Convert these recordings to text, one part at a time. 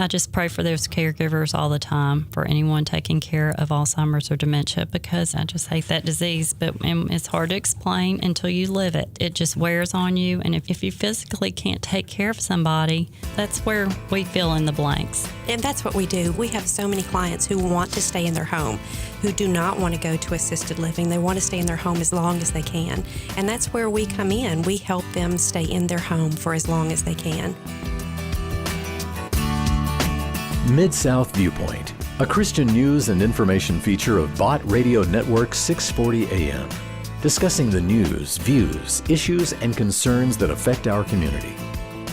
I just pray for those caregivers all the time, for anyone taking care of Alzheimer's or dementia, because I just hate that disease, but it's hard to explain until you live it. It just wears on you, and if you physically can't take care of somebody, that's where we fill in the blanks. And that's what we do. We have so many clients who want to stay in their home, who do not want to go to assisted living. They want to stay in their home as long as they can. And that's where we come in. We help them stay in their home for as long as they can. Mid-South Viewpoint, a Christian news and information feature of Bott Radio Network 640 AM, discussing the news, views, issues, and concerns that affect our community.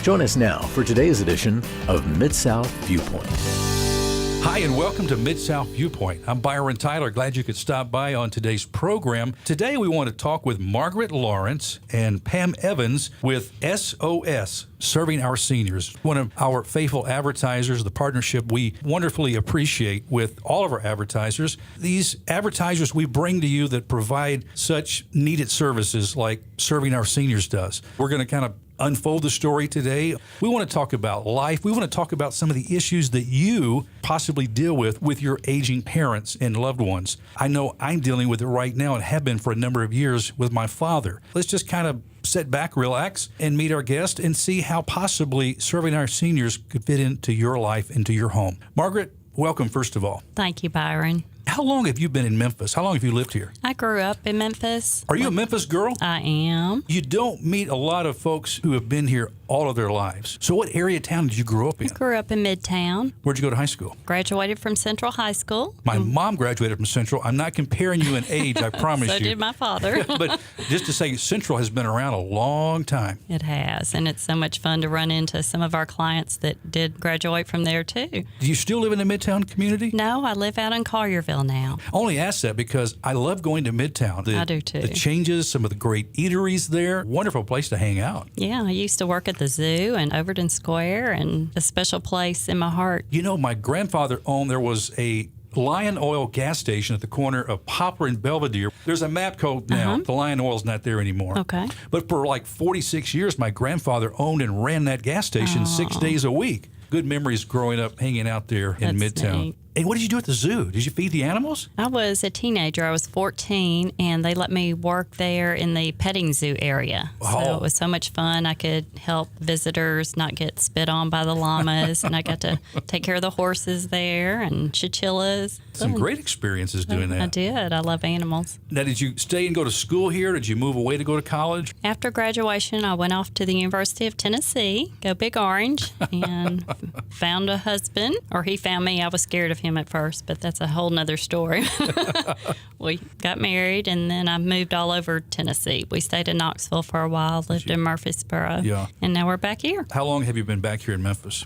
Join us now for today's edition of Mid-South Viewpoint. Hi, and welcome to Mid-South Viewpoint. I'm Byron Tyler. Glad you could stop by on today's program. Today, we want to talk with Margaret Lawrence and Pam Evans with SOS, Serving Our Seniors, one of our faithful advertisers, the partnership we wonderfully appreciate with all of our advertisers. These advertisers we bring to you that provide such needed services like Serving Our Seniors does. We're going to kind of unfold the story today. We want to talk about life. We want to talk about some of the issues that you possibly deal with your aging parents and loved ones. I know I'm dealing with it right now and have been for a number of years with my father. Let's just kind of sit back, relax, and meet our guest and see how possibly serving our seniors could fit into your life, into your home. Margaret, welcome, first of all. Thank you, Byron. How long have you been in Memphis? How long have you lived here? I grew up in Memphis. Are you a Memphis girl? I am. You don't meet a lot of folks who have been here all of their lives. So what area of town did you grow up in? I grew up in Midtown. Where'd you go to high school? Graduated from Central High School. My mom graduated from Central. I'm not comparing you in age, I promise So you. did my father. But just to say, Central has been around a long time. It has, and it's so much fun to run into some of our clients that did graduate from there, too. Do you still live in the Midtown community? No, I live out in Collierville now. I only ask that because I love going to Midtown. I do, too. The changes, some of the great eateries there. Wonderful place to hang out. Yeah, I used to work at the zoo and Overton Square, and a special place in my heart. You know, my grandfather owned, there was a Lion Oil gas station at the corner of Poplar and Belvedere. There's a map code now. The Lion Oil's not there anymore. Okay. But for like 46 years, my grandfather owned and ran that gas station 6 days a week. Good memories growing up, hanging out there in That's Midtown. neat. And what did you do at the zoo? Did you feed the animals? I was a teenager. I was 14, and they let me work there in the petting zoo area. Oh. So it was so much fun. I could help visitors not get spit on by the llamas, and I got to take care of the horses there and chinchillas. Some great experiences doing that. I did. I love animals. Now, did you stay and go to school here? Did you move away to go to college? After graduation, I went off to the University of Tennessee, go Big Orange, and found a husband. Or he found me. I was scared of him at first, but that's a whole nother story. We got married, and then I moved all over Tennessee. We stayed in Knoxville for a while, lived in Murfreesboro, and now we're back here. How long have you been back here in Memphis?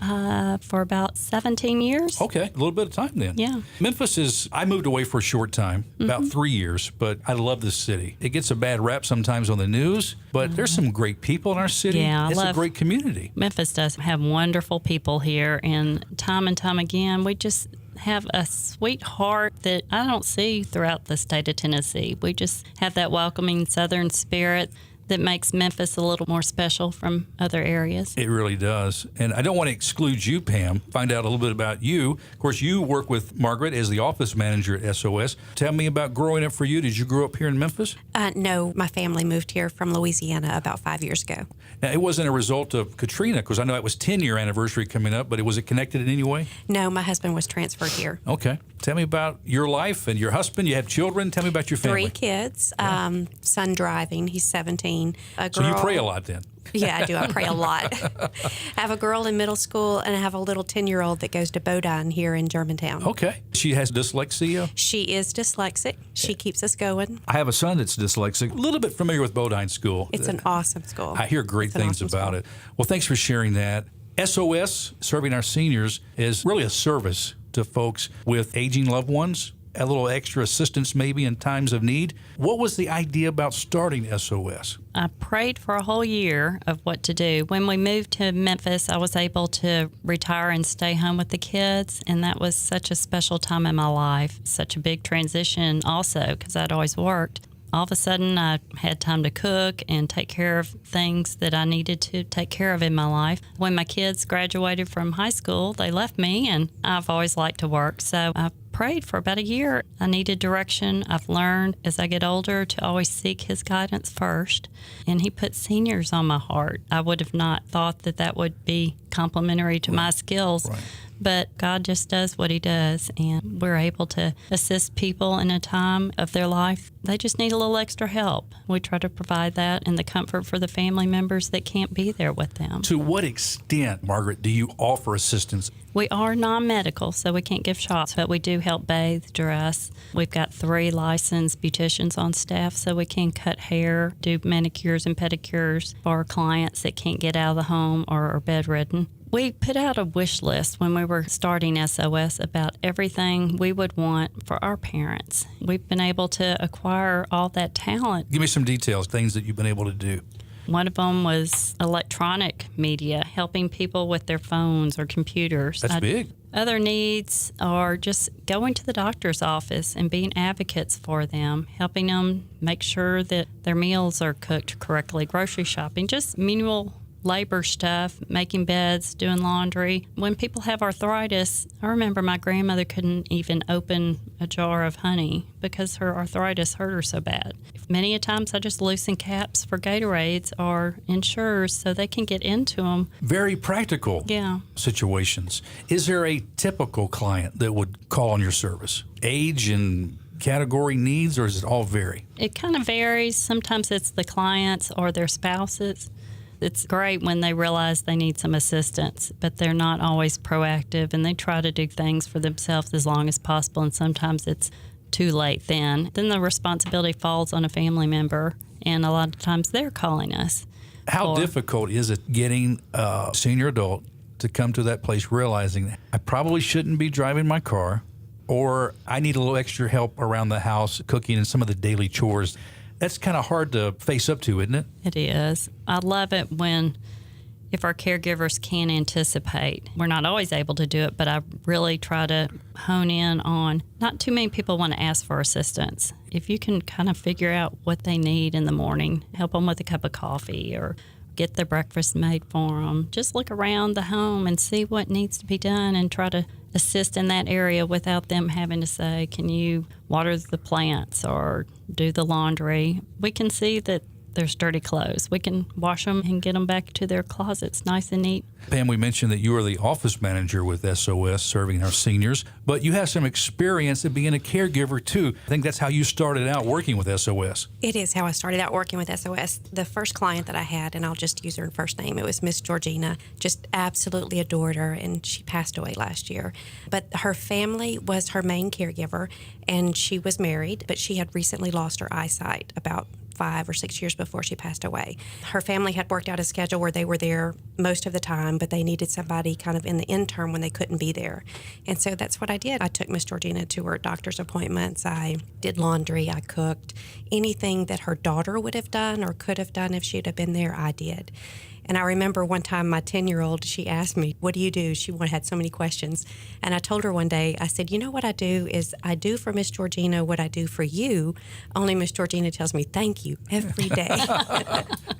For about 17 years. Okay, a little bit of time then. Yeah. Memphis is, I moved away for a short time, about 3 years, but I love this city. It gets a bad rap sometimes on the news, but there's some great people in our city. Yeah, it's a great community. Memphis does have wonderful people here, and time again, we just have a sweet heart that I don't see throughout the state of Tennessee. We just have that welcoming Southern spirit that makes Memphis a little more special from other areas. It really does. And I don't want to exclude you, Pam. Find out a little bit about you. Of course, you work with Margaret as the office manager at SOS. Tell me about growing up for you. Did you grow up here in Memphis? No, my family moved here from Louisiana about 5 years ago. Now, it wasn't a result of Katrina, because I know it was 10-year anniversary coming up, but was it connected in any way? No, my husband was transferred here. Okay. Tell me about your life and your husband. You have children. Tell me about your family. 3 kids. Son driving. He's 17. A girl. So you pray a lot then? Yeah, I do. I pray a lot. I have a girl in middle school, and I have a little 10-year-old that goes to Bodine here in Germantown. Okay. She has dyslexia? She is dyslexic. She keeps us going. I have a son that's dyslexic. A little bit familiar with Bodine School. It's an awesome school. I hear great things about it. Well, thanks for sharing that. SOS, Serving Our Seniors, is really a service to folks with aging loved ones, a little extra assistance maybe in times of need. What was the idea about starting SOS? I prayed for a whole year of what to do. When we moved to Memphis, I was able to retire and stay home with the kids, and that was such a special time in my life, such a big transition also, because I'd always worked. all of a sudden I had time to cook and take care of things that I needed to take care of in my life. When my kids graduated from high school, they left me, and I've always liked to work. So I prayed for about a year. I needed direction. I've learned as I get older to always seek His guidance first. And He put seniors on my heart. I would have not thought that that would be complementary to my skills. Right. But God just does what He does, and we're able to assist people in a time of their life. They just need a little extra help. We try to provide that and the comfort for the family members that can't be there with them. To what extent, Margaret, do you offer assistance? We are non-medical, so we can't give shots, but we do help bathe, dress. We've got 3 licensed beauticians on staff, so we can cut hair, do manicures and pedicures for our clients that can't get out of the home or are bedridden. We put out a wish list when we were starting SOS about everything we would want for our parents. We've been able to acquire all that talent. Give me some details, things that you've been able to do. One of them was electronic media, helping people with their phones or computers. That's big. Other needs are just going to the doctor's office and being advocates for them, helping them make sure that their meals are cooked correctly, grocery shopping, just menial labor stuff, making beds, doing laundry. When people have arthritis, I remember my grandmother couldn't even open a jar of honey because her arthritis hurt her so bad. Many a times I just loosen caps for Gatorades or Ensures so they can get into them. Very practical situations. Is there a typical client that would call on your service? Age and category needs, or does it all vary? It kind of varies. Sometimes it's the clients or their spouses. It's great when they realize they need some assistance, but they're not always proactive, and they try to do things for themselves as long as possible, and sometimes it's too late then. Then the responsibility falls on a family member, and a lot of times they're calling us. How difficult is it getting a senior adult to come to that place realizing I probably shouldn't be driving my car, or I need a little extra help around the house, cooking and some of the daily chores? That's kind of hard to face up to, isn't it? It is. I love it if our caregivers can anticipate. We're not always able to do it, but I really try to hone in on not too many people want to ask for assistance. If you can kind of figure out what they need in the morning, help them with a cup of coffee or get their breakfast made for them. Just look around the home and see what needs to be done and try to assist in that area without them having to say, can you water the plants or do the laundry? We can see that there's dirty clothes. We can wash them and get them back to their closets nice and neat. Pam, we mentioned that you are the office manager with SOS, serving our seniors, but you have some experience at being a caregiver too. I think that's how you started out working with SOS. It is how I started out working with SOS. The first client that I had, and I'll just use her first name, it was Miss Georgina. Just absolutely adored her, and she passed away last year. But her family was her main caregiver, and she was married, but she had recently lost her eyesight about 5 or 6 years before she passed away. Her family had worked out a schedule where they were there most of the time, but they needed somebody kind of in the interim when they couldn't be there. And so that's what I did. I took Miss Georgina to her doctor's appointments. I did laundry. I cooked. Anything that her daughter would have done or could have done if she'd have been there, I did. And I remember one time my 10-year-old, she asked me, what do you do? She had so many questions. And I told her one day, I said, you know what I do is I do for Miss Georgina what I do for you, only Miss Georgina tells me thank you every day.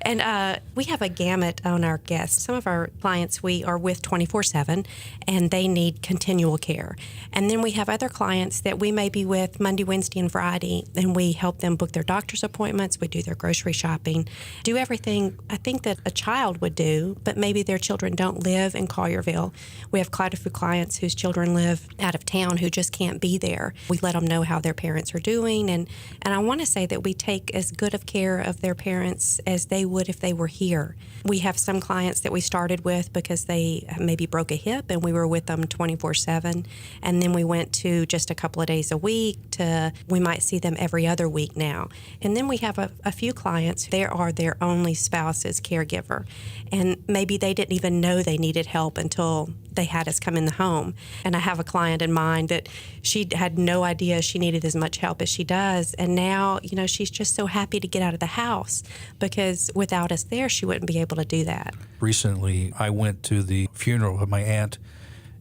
And we have a gamut on our guests. Some of our clients we are with 24/7, and they need continual care. And then we have other clients that we may be with Monday, Wednesday, and Friday, and we help them book their doctor's appointments, we do their grocery shopping, do everything I think that a child would do, but maybe their children don't live in Collierville. We have quite a few clients whose children live out of town who just can't be there. We let them know how their parents are doing, and I want to say that we take as good of care of their parents as they would if they were here. We have some clients that we started with because they maybe broke a hip, and we were with them 24/7, and then we went to just a couple of days a week to we might see them every other week now. And then we have a few clients, they are their only spouse's caregiver. And maybe they didn't even know they needed help until they had us come in the home. And I have a client in mind that she had no idea she needed as much help as she does. And now, she's just so happy to get out of the house because without us there, she wouldn't be able to do that. Recently, I went to the funeral of my aunt,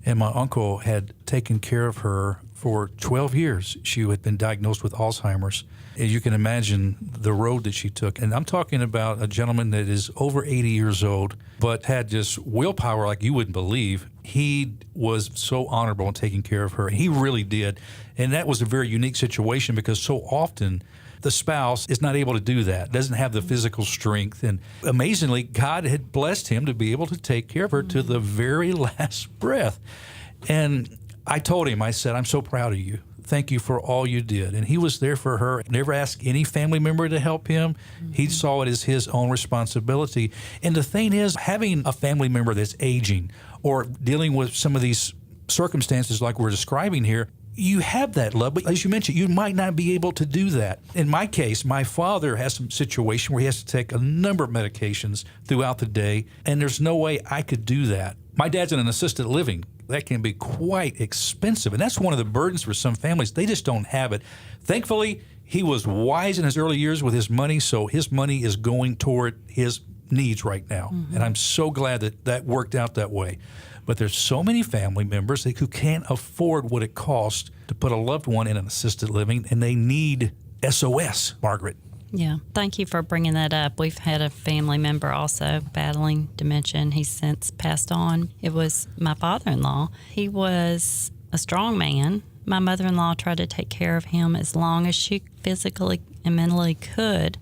and my uncle had taken care of her For 12 years, she had been diagnosed with Alzheimer's. As you can imagine, the road that she took. And I'm talking about a gentleman that is over 80 years old, but had just willpower like you wouldn't believe. He was so honorable in taking care of her. He really did. And that was a very unique situation because so often the spouse is not able to do that, doesn't have the physical strength. And amazingly, God had blessed him to be able to take care of her to the very last breath. And I told him, I said, I'm so proud of you. Thank you for all you did. And he was there for her, never asked any family member to help him. He saw it as his own responsibility. And the thing is, having a family member that's aging or dealing with some of these circumstances like we're describing here, you have that love, but as you mentioned, you might not be able to do that. In my case, my father has some situation where he has to take a number of medications throughout the day, and there's no way I could do that. My dad's in an assisted living. That can be quite expensive, and that's one of the burdens for some families. They just don't have it. Thankfully, he was wise in his early years with his money, so his money is going toward his needs right now, and I'm so glad that that worked out that way. But there's so many family members who can't afford what it costs to put a loved one in an assisted living, and they need SOS, Margaret. Yeah, thank you for bringing that up. We've had a family member also battling dementia. He's since passed on. It was my father-in-law. He was a strong man. My mother-in-law tried to take care of him as long as she physically and mentally could,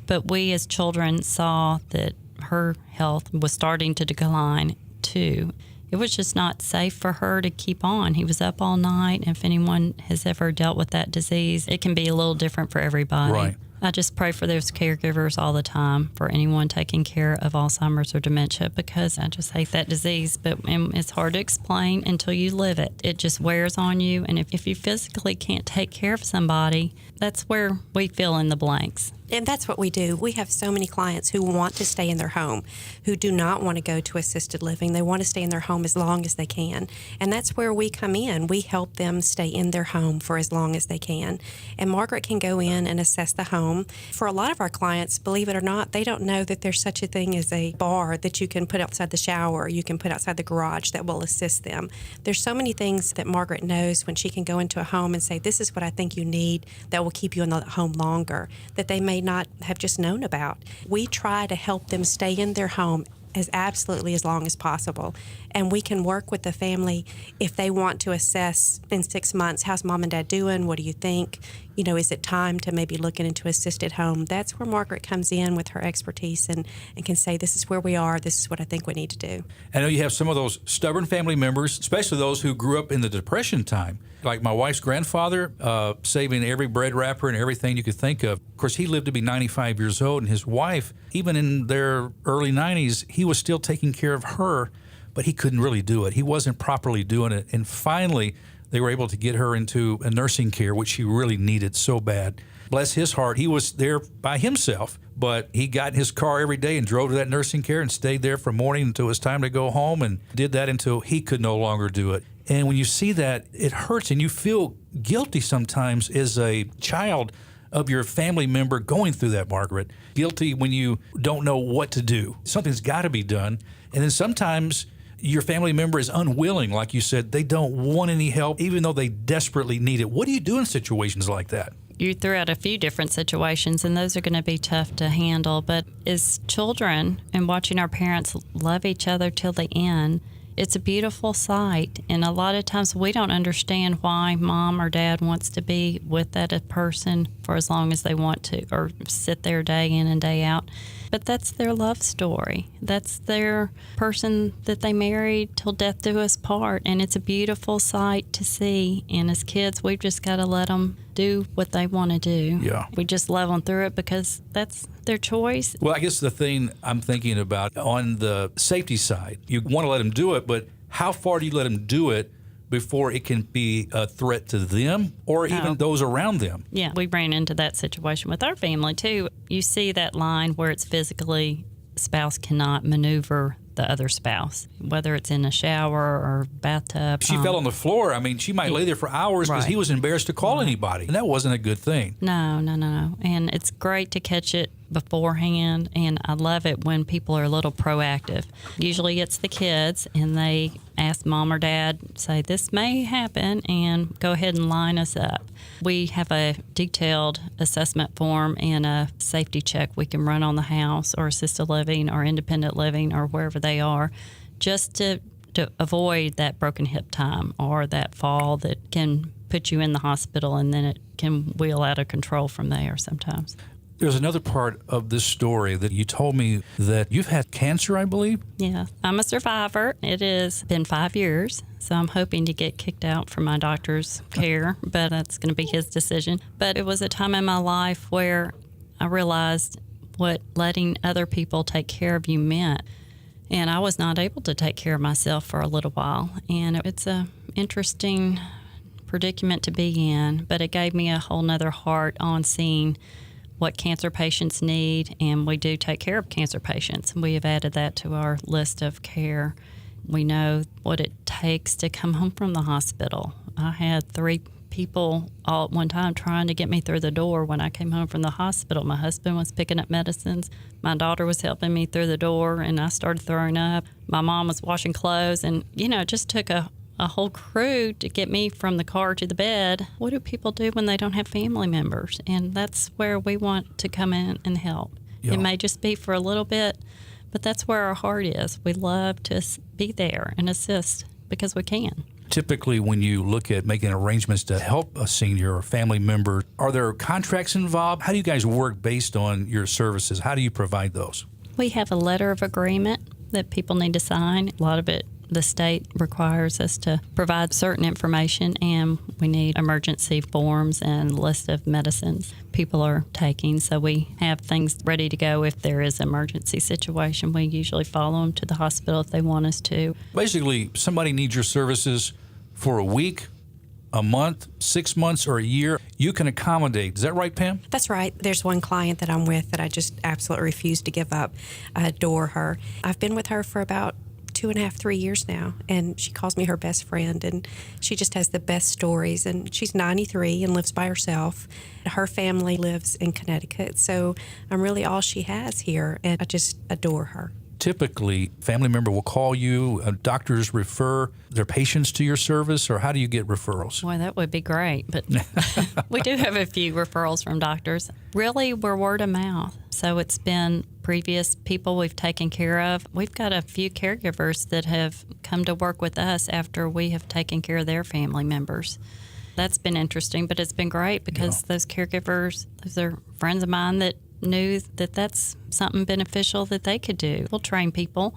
but we as children saw that her health was starting to decline too. It was just not safe for her to keep on. He was up all night. If anyone has ever dealt with that disease, it can be a little different for everybody. Right. I just pray for those caregivers all the time, for anyone taking care of Alzheimer's or dementia, because I just hate that disease. But it's hard to explain until you live it. It just wears on you. And if you physically can't take care of somebody, that's where we fill in the blanks. And that's what we do. We have so many clients who want to stay in their home, who do not want to go to assisted living. They want to stay in their home as long as they can. And that's where we come in. We help them stay in their home for as long as they can. And Margaret can go in and assess the home. For a lot of our clients, believe it or not, they don't know that there's such a thing as a bar that you can put outside the shower, or you can put outside the garage that will assist them. There's so many things that Margaret knows when she can go into a home and say, this is what I think you need that will keep you in the home longer, that they may not have just known about. We try to help them stay in their home as long as possible. And we can work with the family if they want to assess in 6 months, how's mom and dad doing? What do you think? You know, is it time to maybe look into assisted home? That's where Margaret comes in with her expertise and can say, this is where we are, this is what I think we need to do. I know you have some of those stubborn family members, especially those who grew up in the Depression time. Like my wife's grandfather, saving every bread wrapper and everything you could think of. Of course, he lived to be 95 years old, and his wife, even in their early 90s, he was still taking care of her, but he couldn't really do it. He wasn't properly doing it. And finally, they were able to get her into a nursing care, which she really needed so bad. Bless his heart, he was there by himself, but he got in his car every day and drove to that nursing care and stayed there from morning until it was time to go home, and did that until he could no longer do it. And when you see that, it hurts, and you feel guilty sometimes as a child of your family member going through that, Margaret. Guilty when you don't know what to do. Something's got to be done. And then sometimes your family member is unwilling, like you said. They don't want any help, even though they desperately need it. What do you do in situations like that? You threw out a few different situations, and those are going to be tough to handle. But as children and watching our parents love each other till the end, it's a beautiful sight. And a lot of times we don't understand why mom or dad wants to be with that person for as long as they want to, or sit there day in and day out. But that's their love story. That's their person that they married till death do us part. And it's a beautiful sight to see. And as kids, we've just got to let them do what they want to do. Yeah. We just love them through it because that's their choice. Well, I guess the thing I'm thinking about on the safety side, you want to let them do it, but how far do you let them do it before it can be a threat to them or even those around them? Yeah, we ran into that situation with our family too. You see that line where it's physically, spouse cannot maneuver the other spouse, whether it's in a shower or bathtub. She fell on the floor. I mean, she might lay there for hours because he was embarrassed to call anybody. And that wasn't a good thing. No. And it's great to catch it beforehand, and I love it when people are a little proactive. Usually it's the kids, and they ask mom or dad, say, this may happen, and go ahead and line us up. We have a detailed assessment form and a safety check we can run on the house or assisted living or independent living or wherever they are, just to avoid that broken hip time or that fall that can put you in the hospital, and then it can wheel out of control from there sometimes. There's another part of this story that you told me that you've had cancer, I believe? Yeah, I'm a survivor. It has been 5 years, so I'm hoping to get kicked out from my doctor's care, but that's going to be his decision. But it was a time in my life where I realized what letting other people take care of you meant. And I was not able to take care of myself for a little while. And it's an interesting predicament to be in, but it gave me a whole nother heart on seeing what cancer patients need, and we do take care of cancer patients. We have added that to our list of care. We know what it takes to come home from the hospital. I had 3 people all at one time trying to get me through the door when I came home from the hospital. My husband was picking up medicines. My daughter was helping me through the door, and I started throwing up. My mom was washing clothes, and, it just took a whole crew to get me from the car to the bed. What do people do when they don't have family members? And that's where we want to come in and help. Yeah. It may just be for a little bit, but that's where our heart is. We love to be there and assist because we can. Typically, when you look at making arrangements to help a senior or family member, are there contracts involved? How do you guys work based on your services? How do you provide those? We have a letter of agreement that people need to sign. A lot of it, the state requires us to provide certain information, and we need emergency forms and list of medicines people are taking. So we have things ready to go if there is an emergency situation. We usually follow them to the hospital if they want us to. Basically, somebody needs your services for a week, a month, 6 months, or a year. You can accommodate. Is that right, Pam? That's right. There's one client that I'm with that I just absolutely refuse to give up. I adore her. I've been with her for about 2.5, 3 years now, and she calls me her best friend, and she just has the best stories. And she's 93 and lives by herself. Her family lives in Connecticut, so I'm really all she has here, and I just adore her. Typically, family member will call you, doctors refer their patients to your service, or how do you get referrals? Boy, that would be great, but we do have a few referrals from doctors. Really, we're word of mouth. So it's been previous people we've taken care of. We've got a few caregivers that have come to work with us after we have taken care of their family members. That's been interesting, but it's been great because those caregivers, those are friends of mine that knew that that's something beneficial that they could do. We'll train people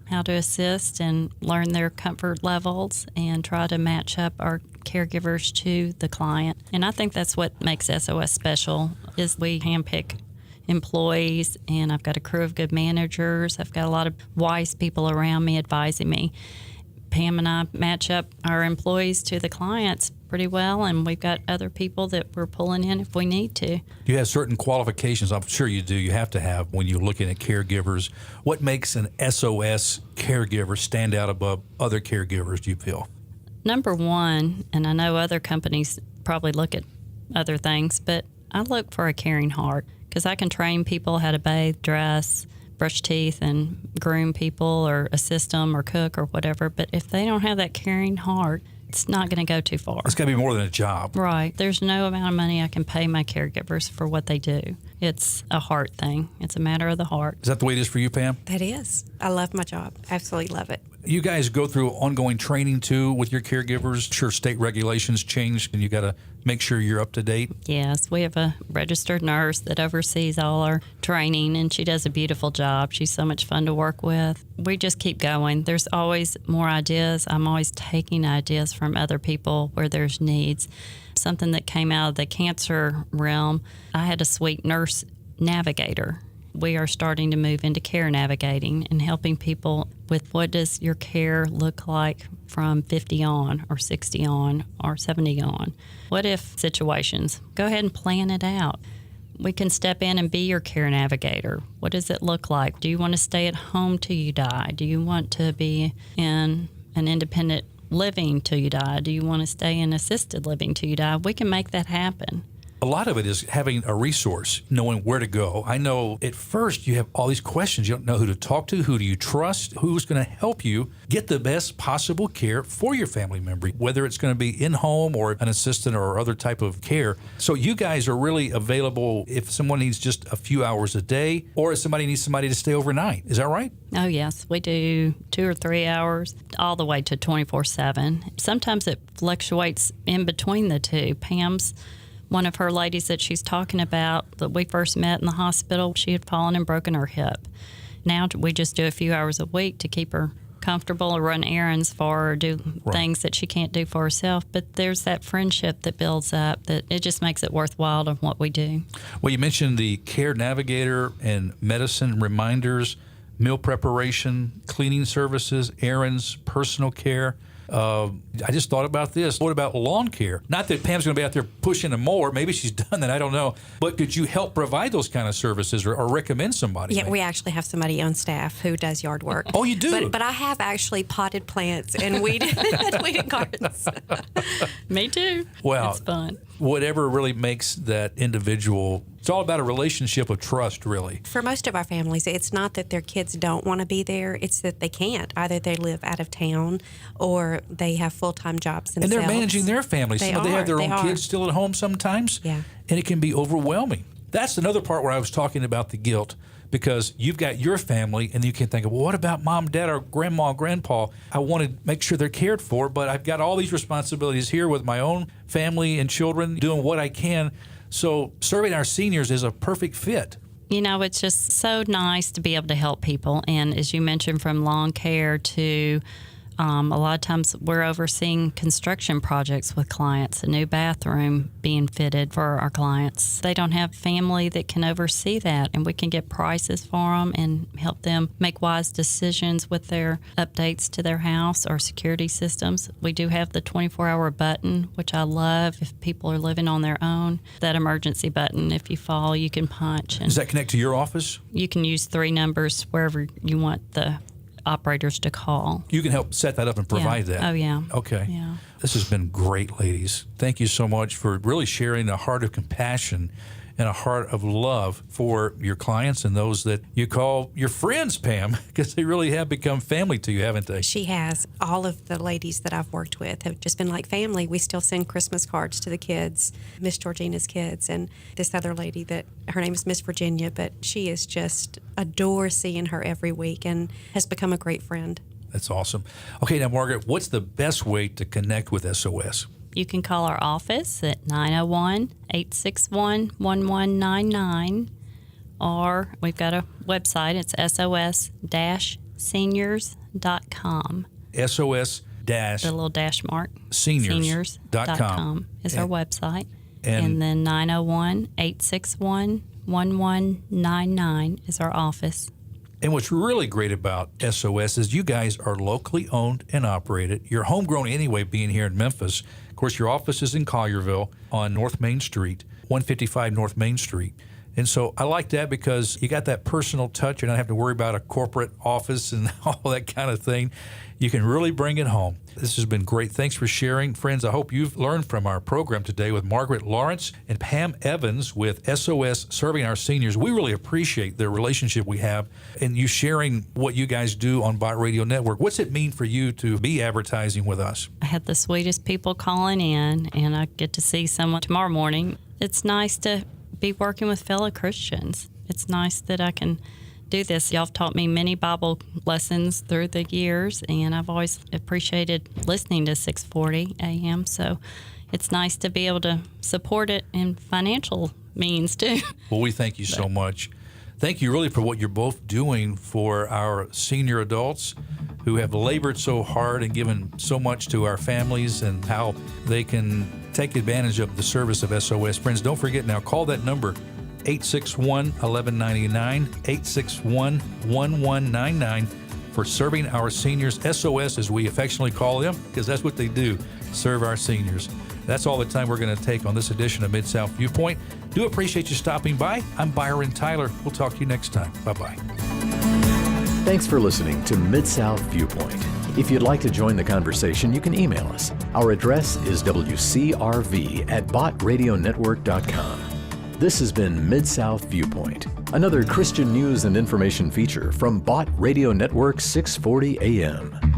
how to assist and learn their comfort levels and try to match up our caregivers to the client. And I think that's what makes SOS special is we handpick employees, and I've got a crew of good managers. I've got a lot of wise people around me advising me. Pam and I match up our employees to the clients pretty well, and we've got other people that we're pulling in if we need to. Do you have certain qualifications? I'm sure you do. You have to have when you're looking at caregivers. What makes an SOS caregiver stand out above other caregivers, do you feel? Number one, and I know other companies probably look at other things, but I look for a caring heart because I can train people how to bathe, dress, brush teeth, and groom people or assist them or cook or whatever. But if they don't have that caring heart, it's not going to go too far. It's got to be more than a job. Right. There's no amount of money I can pay my caregivers for what they do. It's a heart thing. It's a matter of the heart. Is that the way it is for you, Pam? That is. I love my job. Absolutely love it. You guys go through ongoing training, too, with your caregivers. Sure, state regulations change, and you got to make sure you're up to date. Yes, we have a registered nurse that oversees all our training, and she does a beautiful job. She's so much fun to work with. We just keep going. There's always more ideas. I'm always taking ideas from other people where there's needs. Something that came out of the cancer realm, I had a sweet nurse navigator. We are starting to move into care navigating and helping people with what does your care look like from 50 on or 60 on or 70 on. What if situations? Go ahead and plan it out. We can step in and be your care navigator. What does it look like? Do you want to stay at home till you die? Do you want to be in an independent living till you die? Do you want to stay in assisted living till you die? We can make that happen. a lot of it is having a resource, knowing where to go. I know at first you have all these questions. You don't know who to talk to, who do you trust, who's going to help you get the best possible care for your family member, whether it's going to be in-home or an assistant or other type of care. So you guys are really available if someone needs just a few hours a day or if somebody needs somebody to stay overnight. Is that right? Oh, yes. We do 2 or 3 hours all the way to 24/7. Sometimes it fluctuates in between the two. Pam's one of her ladies that she's talking about that we first met in the hospital, she had fallen and broken her hip. Now we just do a few hours a week to keep her comfortable or run errands for her or do things that she can't do for herself. But there's that friendship that builds up that it just makes it worthwhile of what we do. Well, you mentioned the Care Navigator and medicine reminders, meal preparation, cleaning services, errands, personal care. I just thought about this. What about lawn care? Not that Pam's going to be out there pushing a mower. Maybe she's done that. I don't know. But could you help provide those kind of services or recommend somebody? Yeah, we actually have somebody on staff who does yard work. Oh, you do? But I have actually potted plants and weeded gardens. Me too. Well, it's fun. Whatever really makes that individual, it's all about a relationship of trust, really. For most of our families, it's not that their kids don't want to be there, it's that they can't. Either they live out of town or they have full-time jobs themselves. And they're managing their families. They have their own kids still at home sometimes. Yeah. And it can be overwhelming. That's another part where I was talking about the guilt, because you've got your family and you can think, well, what about mom, dad, or grandma, grandpa? I want to make sure they're cared for, but I've got all these responsibilities here with my own family and children, doing what I can. So serving our seniors is a perfect fit. You know, it's just so nice to be able to help people. And as you mentioned, from lawn care to a lot of times we're overseeing construction projects with clients, a new bathroom being fitted for our clients. They don't have family that can oversee that, and we can get prices for them and help them make wise decisions with their updates to their house or security systems. We do have the 24-hour button, which I love if people are living on their own. That emergency button, if you fall, you can punch. And does that connect to your office? You can use 3 numbers wherever you want the operators to call. You can help set that up and provide that. Oh, yeah. Okay. Yeah. This has been great, ladies. Thank you so much for really sharing a heart of compassion and a heart of love for your clients and those that you call your friends, Pam, because they really have become family to you, haven't they? She has. All of the ladies that I've worked with have just been like family. We still send Christmas cards to the kids, Miss Georgina's kids, and this other lady that her name is Miss Virginia, but she is just adore seeing her every week and has become a great friend. That's awesome. Okay, now, Margaret, what's the best way to connect with SOS? You can call our office at 901-861-1199, or we've got a website. It's SOS-seniors.com. SOS- the little dash mark. Seniors.com is our website. And then 901-861-1199 is our office. And what's really great about SOS is you guys are locally owned and operated. You're homegrown anyway, being here in Memphis. Of course, your office is in Collierville on North Main Street, 155 North Main Street. And so I like that because you got that personal touch. You're not having to worry about a corporate office and all that kind of thing. You can really bring it home. This has been great. Thanks for sharing. Friends, I hope you've learned from our program today with Margaret Lawrence and Pam Evans with SOS-Serving Our Seniors. We really appreciate the relationship we have and you sharing what you guys do on Bott Radio Network. What's it mean for you to be advertising with us? I had the sweetest people calling in, and I get to see someone tomorrow morning. It's nice to be working with fellow Christians. It's nice that I can do this. Y'all have taught me many Bible lessons through the years, and I've always appreciated listening to 640 AM. So it's nice to be able to support it in financial means, too. Well, we thank you so much. Thank you really for what you're both doing for our senior adults who have labored so hard and given so much to our families and how they can take advantage of the service of SOS. Friends, don't forget now, call that number, 861-1199, 861-1199 for serving our seniors. SOS, as we affectionately call them, because that's what they do, serve our seniors. That's all the time we're going to take on this edition of Mid-South Viewpoint. Do appreciate you stopping by. I'm Byron Tyler. We'll talk to you next time. Bye-bye. Thanks for listening to Mid-South Viewpoint. If you'd like to join the conversation, you can email us. Our address is wcrv@bottradionetwork.com. This has been Mid-South Viewpoint, another Christian news and information feature from Bott Radio Network 640 AM.